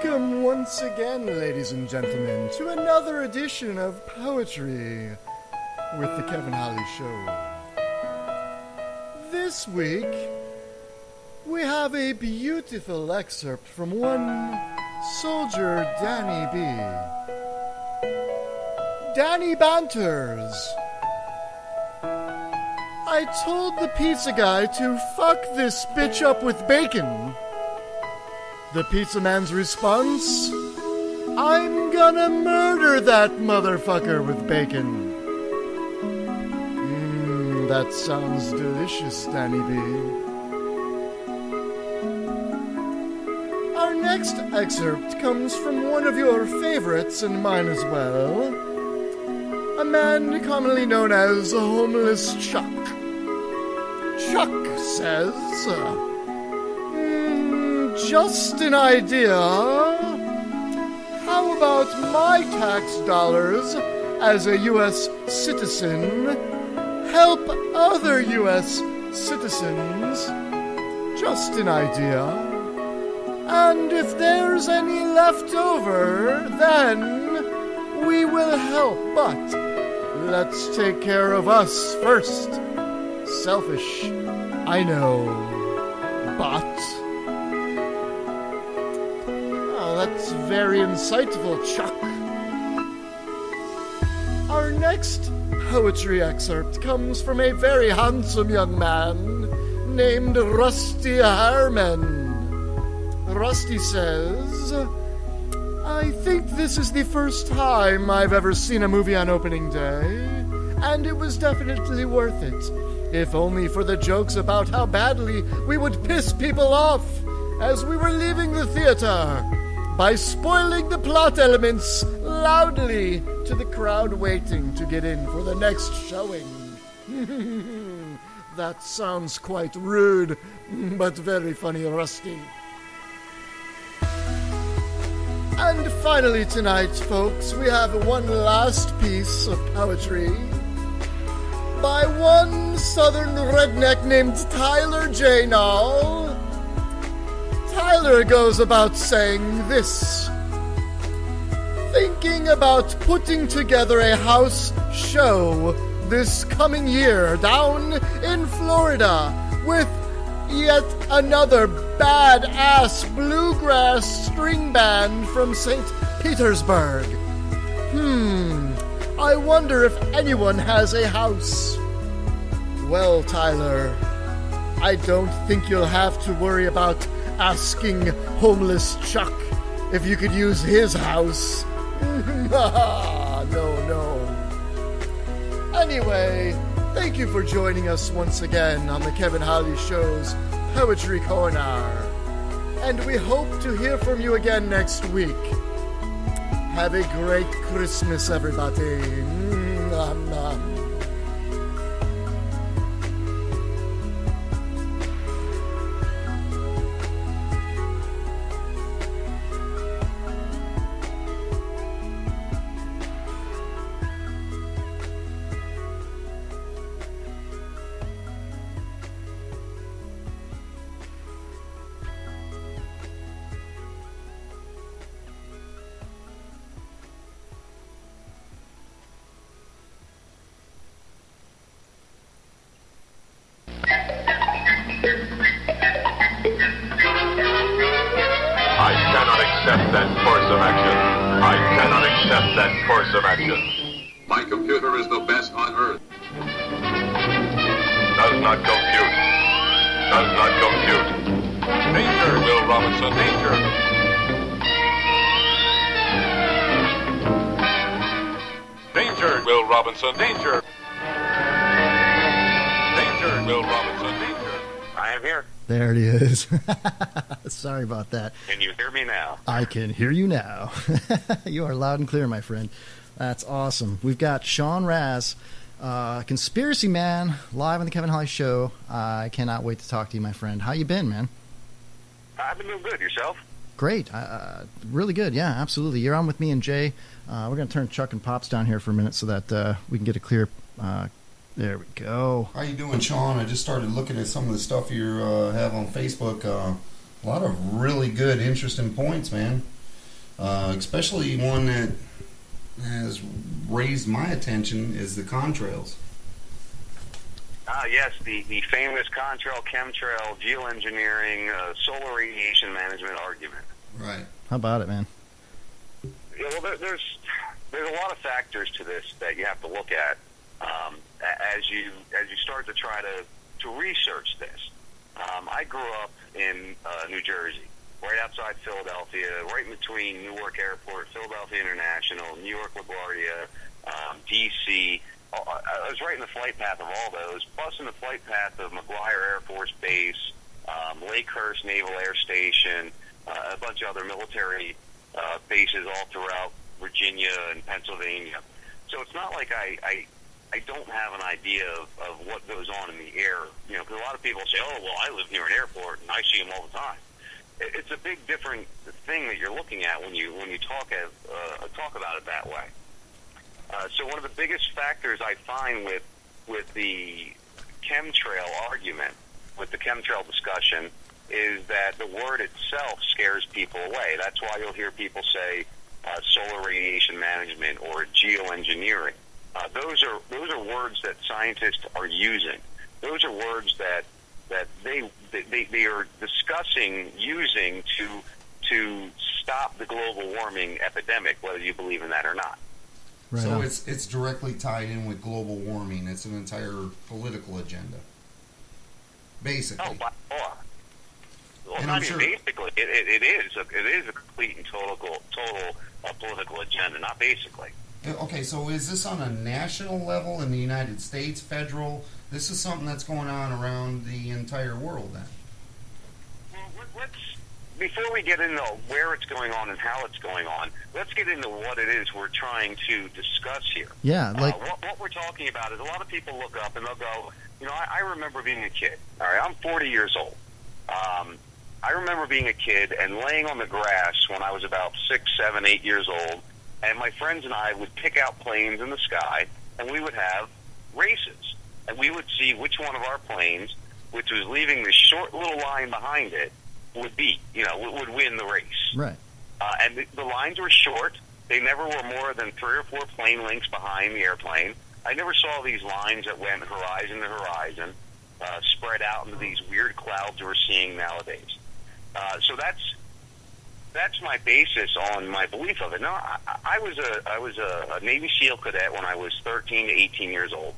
Welcome once again, ladies and gentlemen, to another edition of Poetry with the Kevin Holly Show. This week, we have a beautiful excerpt from one soldier, Danny B. Danny banters. I told the pizza guy to fuck this bitch up with bacon. The pizza man's response, I'm gonna murder that motherfucker with bacon. That sounds delicious, Danny B. Our next excerpt comes from one of your favorites and mine as well. A man commonly known as Homeless Chuck. Chuck says, just an idea. How about my tax dollars as a U.S. citizen help other U.S. citizens? Just an idea. And if there's any left over, then we will help. But let's take care of us first. Selfish, I know, but... Oh, that's very insightful, Chuck. Our next poetry excerpt comes from a very handsome young man named Rusty Harmon. Rusty says, I think this is the first time I've ever seen a movie on opening day, and it was definitely worth it. If only for the jokes about how badly we would piss people off as we were leaving the theater by spoiling the plot elements loudly to the crowd waiting to get in for the next showing. That sounds quite rude, but very funny, Rusty. And finally tonight, folks, we have one last piece of poetry by one southern redneck named Tyler J. Nall. Tyler goes about saying this: thinking about putting together a house show this coming year down in Florida with yet another badass bluegrass string band from St. Petersburg. I wonder if anyone has a house. Well, Tyler, I don't think you'll have to worry about asking Homeless Chuck if you could use his house. No. Anyway, thank you for joining us once again on the Kevin Holly Show's Poetry Corner. And we hope to hear from you again next week. Have a great Christmas, everybody. My computer is the best on earth. Does not compute. Does not compute. Danger, Will Robinson, danger. Danger, Will Robinson, danger. Danger, Will Robinson, danger. I am here. There it is. Sorry about that. Can you hear me now? I can hear you now. You are loud and clear, my friend. That's awesome. We've got Sean Raz, Conspiracy Man, live on the Kevin Holly Show. I cannot wait to talk to you, my friend. How you been, man? I've been doing good. Yourself? Great. Really good. Yeah, absolutely. You're on with me and Jay. We're going to turn Chuck and Pops down here for a minute so that we can get a clear... there we go. How you doing, Sean? I just started looking at some of the stuff you have on Facebook. A lot of really good, interesting points, man. especially one that has raised my attention is the contrails. Yes, the famous contrail, chemtrail, geoengineering, solar radiation management argument. Right. How about it, man? Yeah, well, there's a lot of factors to this that you have to look at as you start to try to research this. I grew up in New Jersey, right outside Philadelphia, right in between Newark Airport, Philadelphia International, New York LaGuardia, D.C. I was right in the flight path of all those, plus in the flight path of McGuire Air Force Base, Lakehurst Naval Air Station, a bunch of other military bases all throughout Virginia and Pennsylvania. So it's not like I don't have an idea of what goes on in the air. You know, because a lot of people say, oh, well, I live near an airport and I see them all the time. It's a big different thing that you're looking at when you talk about it that way. So one of the biggest factors I find with the chemtrail argument, with the chemtrail discussion, is that the word itself scares people away. That's why you'll hear people say solar radiation management or geoengineering. Those are words that scientists are using. Those are words that they are discussing using to stop the global warming epidemic, whether you believe in that or not. Right So on. it's directly tied in with global warming. It's an entire political agenda, basically. Oh, by far. Well, And I I'm mean, sure- basically, it is a complete and total political agenda, not basically. Okay, so is this on a national level in the United States, federal? This is something that's going on around the entire world, then? Well, before we get into where it's going on and how it's going on, let's get into what it is we're trying to discuss here. Yeah, like what we're talking about is a lot of people look up and they'll go, you know, I remember being a kid. All right, I'm 40 years old. I remember being a kid and laying on the grass when I was about 6, 7, 8 years old, and my friends and I would pick out planes in the sky, and we would have races. And we would see which one of our planes, which was leaving the short little line behind it, would win the race. right. And the lines were short. They never were more than 3 or 4 plane lengths behind the airplane. I never saw these lines that went horizon to horizon, spread out into these weird clouds we're seeing nowadays. So that's my basis on my belief of it. Now, I was a Navy SEAL cadet when I was 13 to 18 years old.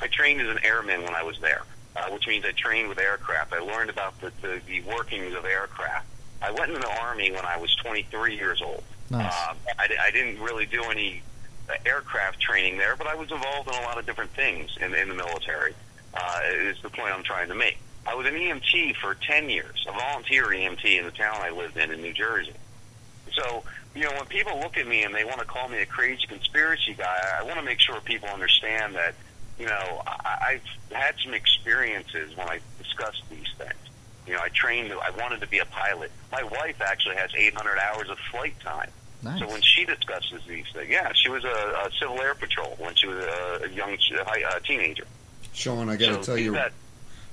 I trained as an airman when I was there, which means I trained with aircraft. I learned about the workings of aircraft. I went into the Army when I was 23 years old. Nice. I didn't really do any aircraft training there, but I was involved in a lot of different things in the military, is the point I'm trying to make. I was an EMT for 10 years, a volunteer EMT in the town I lived in New Jersey. So, you know, when people look at me and they want to call me a crazy conspiracy guy, I want to make sure people understand that, you know, I've had some experiences when I discussed these things. You know, I wanted to be a pilot. My wife actually has 800 hours of flight time. Nice. So when she discusses these things, yeah, she was a Civil Air Patrol when she was a young teenager. Sean, I got to So tell you, that-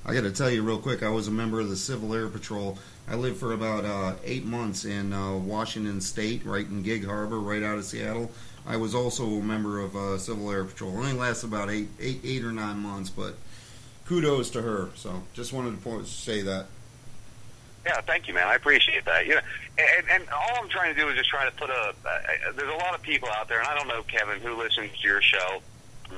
I got to tell you real quick. I was a member of the Civil Air Patrol. I lived for about 8 months in Washington State, right in Gig Harbor, right out of Seattle. I was also a member of Civil Air Patrol. It only lasted about eight or 9 months, but kudos to her. So just wanted to say that. Yeah, thank you, man. I appreciate that. You know, and all I'm trying to do is just try to put there's a lot of people out there, and I don't know, Kevin, who listens to your show,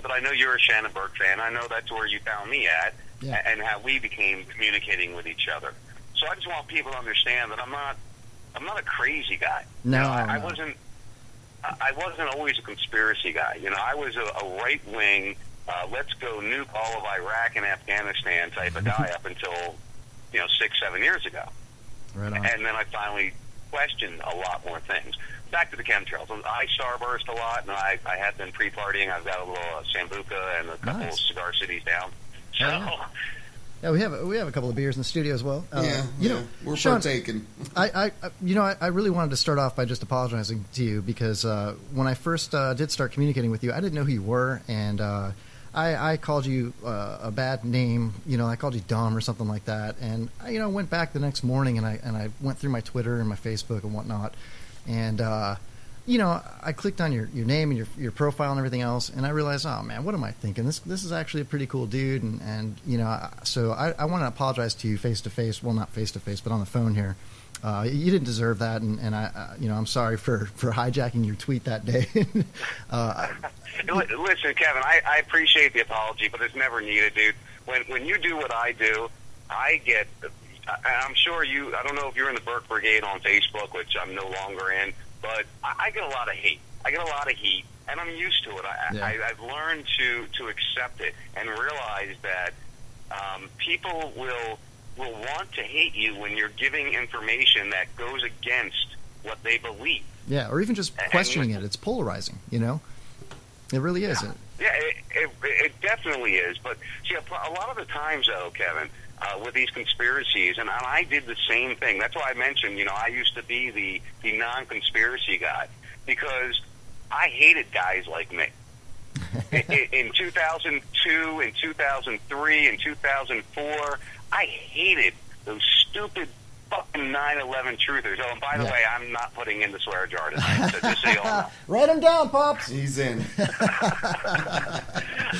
but I know you're a Shannon Burke fan. I know that's where you found me at, Yeah. and how we became communicating with each other. So I just want people to understand that I'm not a crazy guy. No, You know, I no. wasn't always a conspiracy guy. You know, I was a right wing, let's go nuke all of Iraq and Afghanistan type of guy up until 6, 7 years ago. Right on. And then I finally questioned a lot more things. Back to the chemtrails. I starburst a lot, and I have been pre-partying. I've got a little Sambuca and a couple Nice. of cigar cities down. So, Oh, yeah, we have a couple of beers in the studio as well. We're Sean, partaking. I really wanted to start off by just apologizing to you because when I first did start communicating with you, I didn't know who you were, and I called you a bad name. You know, I called you dumb or something like that. And I went back the next morning and I went through my Twitter and my Facebook and whatnot. And you know, I clicked on your name and your profile and everything else, and I realized, oh man, what am I thinking? This is actually a pretty cool dude, and you know, so I want to apologize to you face to face. Well, not face to face, but on the phone here. You didn't deserve that, and I, you know, I'm sorry for hijacking your tweet that day. Listen, Kevin, I appreciate the apology, but it's never needed, dude. When you do what I do, I get. I'm sure you. I don't know if you're in the Burke Brigade on Facebook, which I'm no longer in. But I get a lot of hate. I get a lot of heat, and I'm used to it. I've learned to accept it and realize that people will want to hate you when you're giving information that goes against what they believe. Yeah, or even just questioning it. It's polarizing, you know? It really is. Yeah, it definitely is. But see, a lot of the times, though, Kevin, with these conspiracies, and I did the same thing. That's why I mentioned, you know, I used to be the non-conspiracy guy because I hated guys like me. In 2002, in 2003, in 2004, I hated those stupid fucking 9/11 truthers. Oh, and by the way, I'm not putting in the swear jar tonight, so just so you all know. Write them down, Pops. He's in.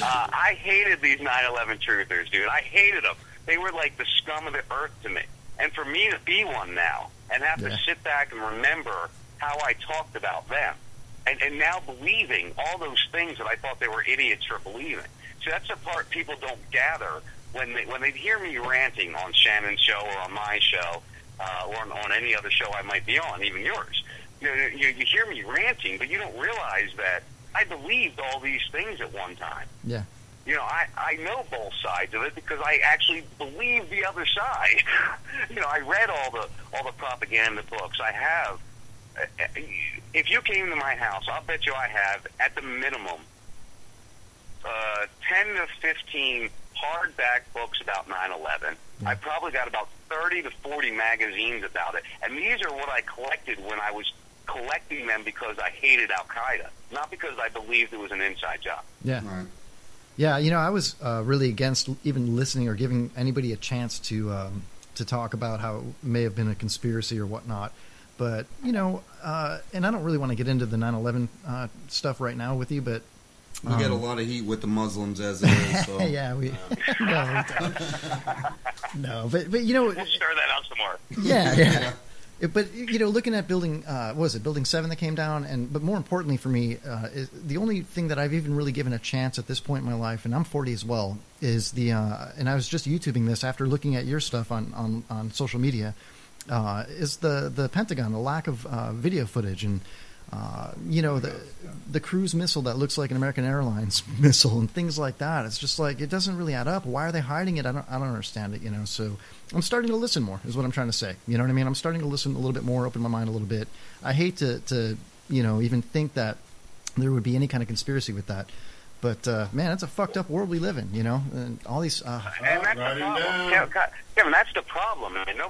I hated these 9/11 truthers, dude. I hated them. They were like the scum of the earth to me. And for me to be one now and have to sit back and remember how I talked about them and now believing all those things that I thought they were idiots for believing. So that's the part people don't gather when they hear me ranting on Shannon's show or on my show or on any other show I might be on, even yours. You hear me ranting, but you don't realize that I believed all these things at one time. Yeah. You know, I know both sides of it because I actually believe the other side. You know, I read all the propaganda books. I have. If you came to my house, I'll bet you I have, at the minimum, 10 to 15 hardback books about 9/11. I probably got about 30 to 40 magazines about it. And these are what I collected when I was collecting them because I hated Al-Qaeda, not because I believed it was an inside job. Yeah. Right. Yeah, you know, I was really against even listening or giving anybody a chance to talk about how it may have been a conspiracy or whatnot. But, you know, and I don't really want to get into the 9/11 stuff right now with you, but... We get a lot of heat with the Muslims as it is. So. Yeah, we no, but you know... We'll stir that out some more. Yeah. But, you know, looking at building, what was it, Building 7 that came down, but more importantly for me, is the only thing that I've even really given a chance at this point in my life, and I'm 40 as well, is and I was just YouTubing this after looking at your stuff on social media, is the Pentagon, the lack of video footage, and, you know, the cruise missile that looks like an American Airlines missile and things like that. It's just like, it doesn't really add up. Why are they hiding it? I don't understand it, you know, so... I'm starting to listen more, is what I'm trying to say. You know what I mean? I'm starting to listen a little bit more, open my mind a little bit. I hate to you know, even think that there would be any kind of conspiracy with that. But, man, it's a fucked up world we live in, you know? And all these... and that's the problem. Kevin, that's the problem. I mean,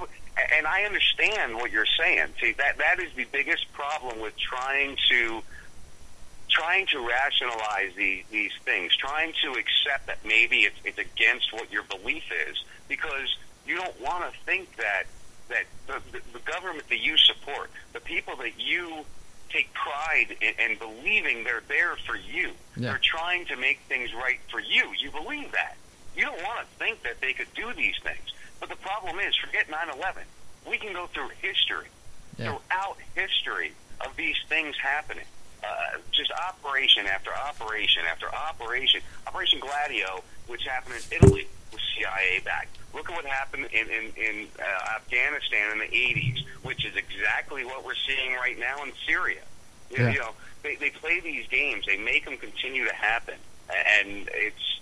and I understand what you're saying. See, that is the biggest problem with trying to rationalize these things, trying to accept that maybe it's against what your belief is, because... You don't want to think that the government that you support, the people that you take pride in believing they're there for you, they're trying to make things right for you. You believe that. You don't want to think that they could do these things. But the problem is, forget 9/11. We can go through history, throughout history of these things happening. Just operation after operation after operation. Operation Gladio, which happened in Italy, was CIA backed. Look at what happened in Afghanistan in the 80s, which is exactly what we're seeing right now in Syria. You know, they play these games. They make them continue to happen. And it's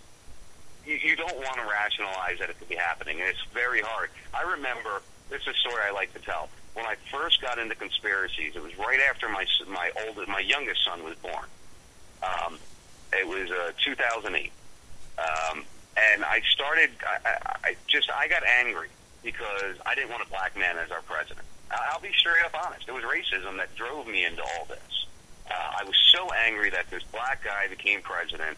you don't want to rationalize that it could be happening. And it's very hard. I remember, this is a story I like to tell. When I first got into conspiracies, it was right after my youngest son was born. It was 2008. And I started, I got angry because I didn't want a black man as our president. I'll be straight up honest. It was racism that drove me into all this. I was so angry that this black guy became president,